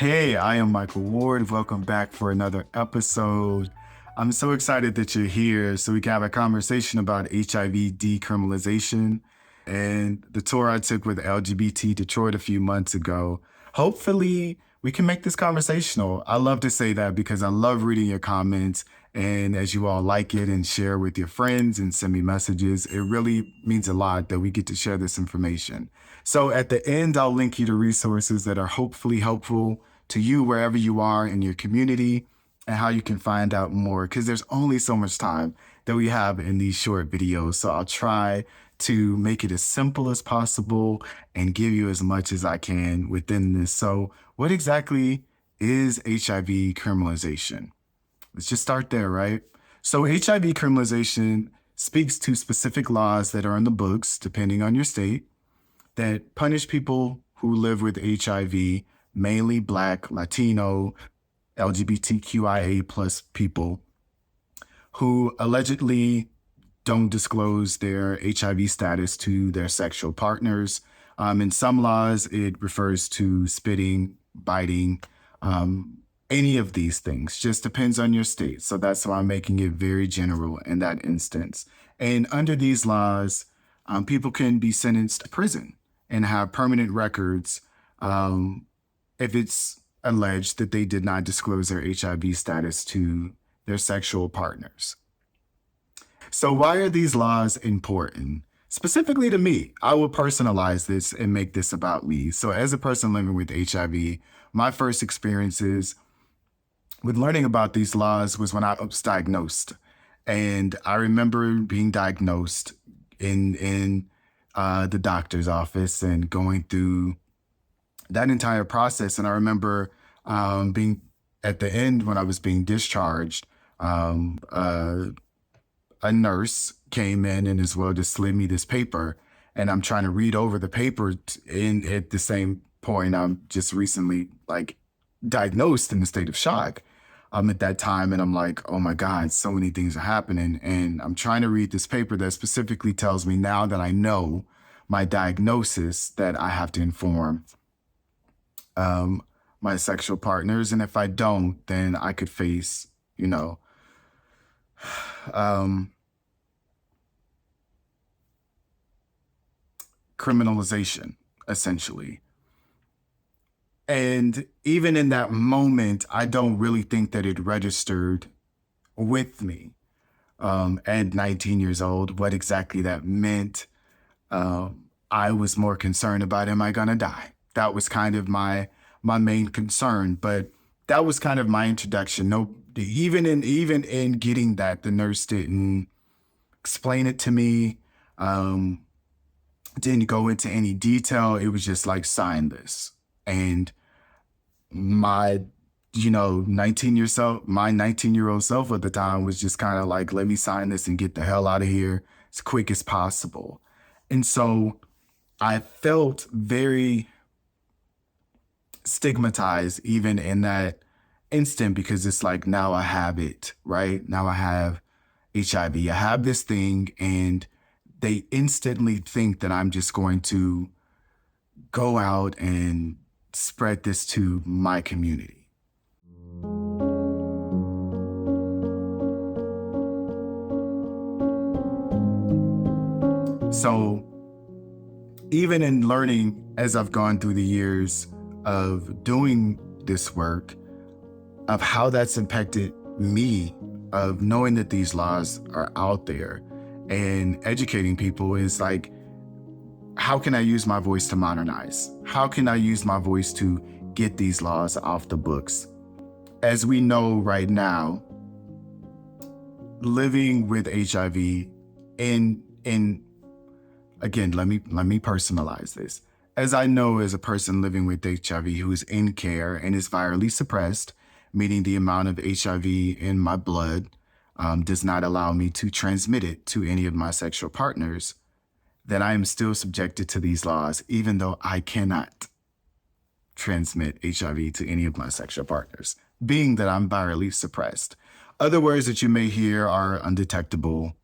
Hey, I am Michael Ward. Welcome back for another episode. I'm so excited that you're here so we can have a conversation about HIV decriminalization and the tour I took with LGBT Detroit a few months ago. Hopefully, we can make this conversational. I love to say that because I love reading your comments. And as you all like it and share with your friends and send me messages, it really means a lot that we get to share this information. So at the end, I'll link you to resources that are hopefully helpful to you wherever you are in your community and how you can find out more because there's only so much time that we have in these short videos. So I'll try to make it as simple as possible and give you as much as I can within this. So what exactly is HIV criminalization? Let's just start there, right? So HIV criminalization speaks to specific laws that are in the books, depending on your state, that punish people who live with HIV, mainly Black, Latino, LGBTQIA plus people who allegedly don't disclose their HIV status to their sexual partners. In some laws, it refers to spitting, biting, any of these things. Just depends on your state. So that's why I'm making it very general in that instance. And under these laws, people can be sentenced to prison and have permanent records if it's alleged that they did not disclose their HIV status to their sexual partners. So why are these laws important? Specifically to me, I will personalize this and make this about me. So as a person living with HIV, my first experiences with learning about these laws was when I was diagnosed. And I remember being diagnosed in the doctor's office and going through that entire process. And I remember being at the end when I was being discharged, a nurse came in and as well just slid me this paper. And I'm trying to read over the paper at the same point, I'm just recently diagnosed in a state of shock. At that time, and I'm like, oh my God, so many things are happening. And I'm trying to read this paper that specifically tells me now that I know my diagnosis that I have to inform my sexual partners. And if I don't, then I could face, criminalization, essentially. And even in that moment, I don't really think that it registered with me at 19 years old, what exactly that meant. I was more concerned about, am I gonna die? That was kind of my main concern, but that was kind of my introduction. No, even in getting that, the nurse didn't explain it to me, didn't go into any detail. It was just like, sign this. And my 19-year-old self at the time was just kind of like, let me sign this and get the hell out of here as quick as possible. And so I felt very stigmatized even in that instant because it's like, now I have it, right? Now I have HIV. I have this thing and they instantly think that I'm just going to go out and spread this to my community. So even in learning as I've gone through the years of doing this work, of how that's impacted me, of knowing that these laws are out there and educating people is like, how can I use my voice to modernize? How can I use my voice to get these laws off the books? As we know right now, living with HIV again, let me personalize this. As I know as a person living with HIV who is in care and is virally suppressed, meaning the amount of HIV in my blood does not allow me to transmit it to any of my sexual partners, that I am still subjected to these laws, even though I cannot transmit HIV to any of my sexual partners, being that I'm virally suppressed. Other words that you may hear are undetectable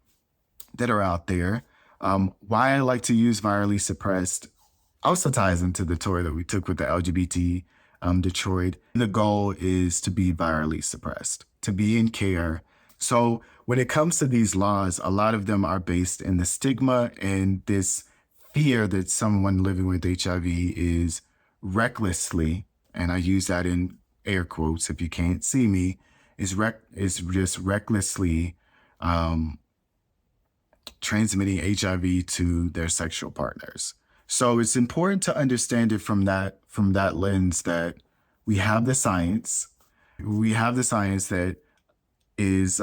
that are out there. Why I like to use virally suppressed also ties into the tour that we took with the LGBT Detroit. The goal is to be virally suppressed, to be in care. So when it comes to these laws, a lot of them are based in the stigma and this fear that someone living with HIV is recklessly, and I use that in air quotes if you can't see me, is just recklessly transmitting HIV to their sexual partners. So it's important to understand it from that lens that we have the science. We have the science that is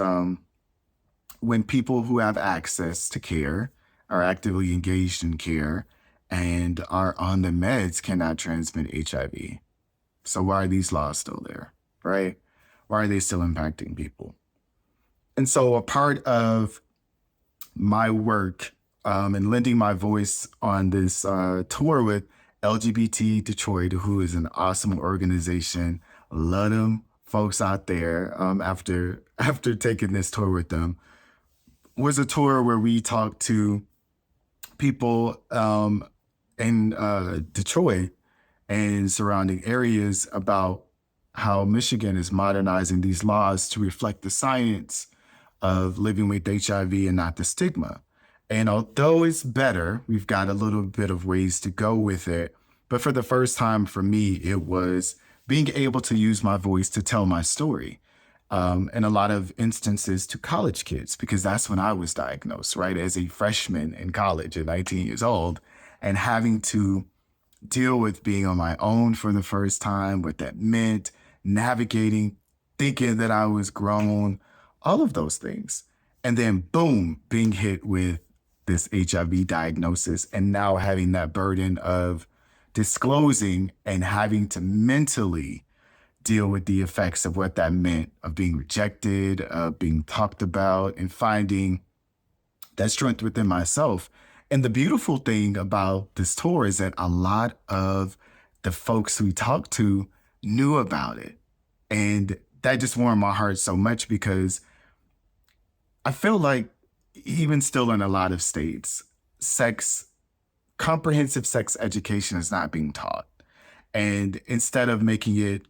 when people who have access to care are actively engaged in care and are on the meds cannot transmit HIV. So why are these laws still there, right? Why are they still impacting people? And so a part of my work and lending my voice on this tour with LGBT Detroit, who is an awesome organization. Love them folks out there after taking this tour with them, was a tour where we talked to people in Detroit and surrounding areas about how Michigan is modernizing these laws to reflect the science of living with HIV and not the stigma. And although it's better, we've got a little bit of ways to go with it. But for the first time for me, it was being able to use my voice to tell my story. In a lot of instances to college kids, because that's when I was diagnosed, right? As a freshman in college at 19 years old, and having to deal with being on my own for the first time, what that meant, navigating, thinking that I was grown, all of those things. And then boom, being hit with this HIV diagnosis and now having that burden of disclosing and having to mentally deal with the effects of what that meant, of being rejected, of being talked about, and finding that strength within myself. And the beautiful thing about this tour is that a lot of the folks we talked to knew about it. And that just warmed my heart so much because I feel like even still in a lot of states, comprehensive sex education is not being taught. And instead of making it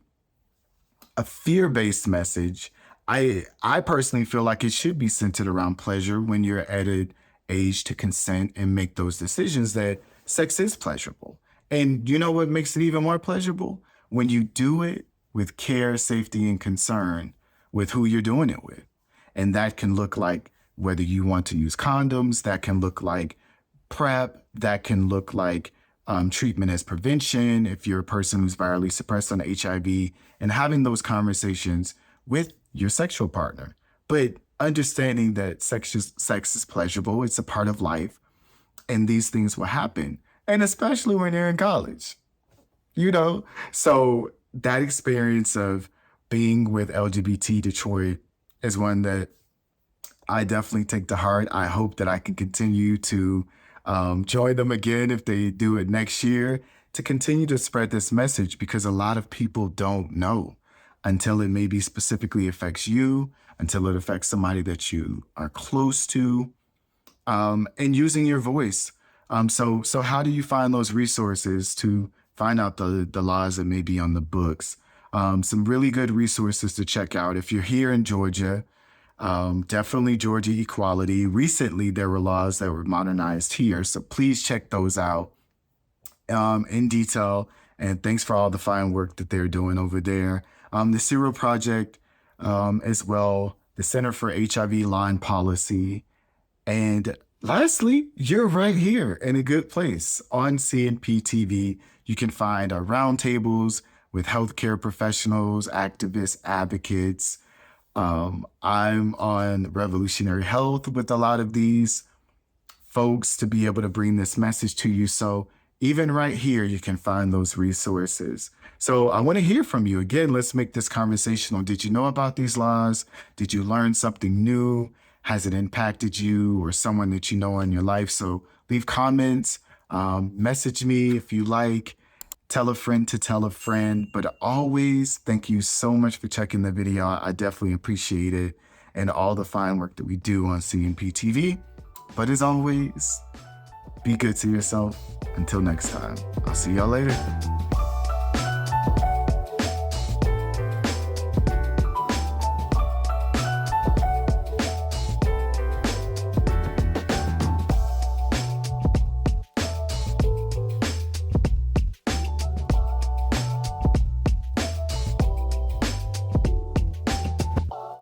a fear-based message, I personally feel like it should be centered around pleasure when you're at an age to consent and make those decisions that sex is pleasurable. And you know what makes it even more pleasurable? When you do it with care, safety, and concern with who you're doing it with. And that can look like whether you want to use condoms, that can look like PrEP, that can look like treatment as prevention if you're a person who's virally suppressed on HIV, and having those conversations with your sexual partner. But understanding that sex is pleasurable, it's a part of life, and these things will happen. And especially when you're in college, So that experience of being with LGBT Detroit is one that I definitely take to heart. I hope that I can continue to join them again if they do it next year, to continue to spread this message, because a lot of people don't know until it maybe specifically affects you, until it affects somebody that you are close to, and using your voice. So how do you find those resources to find out the laws that may be on the books? Some really good resources to check out. If you're here in Georgia, definitely Georgia Equality. Recently, there were laws that were modernized here, so please check those out in detail. And thanks for all the fine work that they're doing over there. The Zero Project as well, the Center for HIV Law and Policy. And lastly, you're right here in a good place. On CNP TV, you can find our roundtables with healthcare professionals, activists, advocates. I'm on Revolutionary Health with a lot of these folks to be able to bring this message to you. So even right here, you can find those resources. So I want to hear from you. Again, let's make this conversational. Did you know about these laws? Did you learn something new? Has it impacted you or someone that you know in your life? So leave comments, message me if you like. Tell a friend to tell a friend, but always thank you so much for checking the video. I definitely appreciate it and all the fine work that we do on CNP TV. But as always, be good to yourself. Until next time, I'll see y'all later.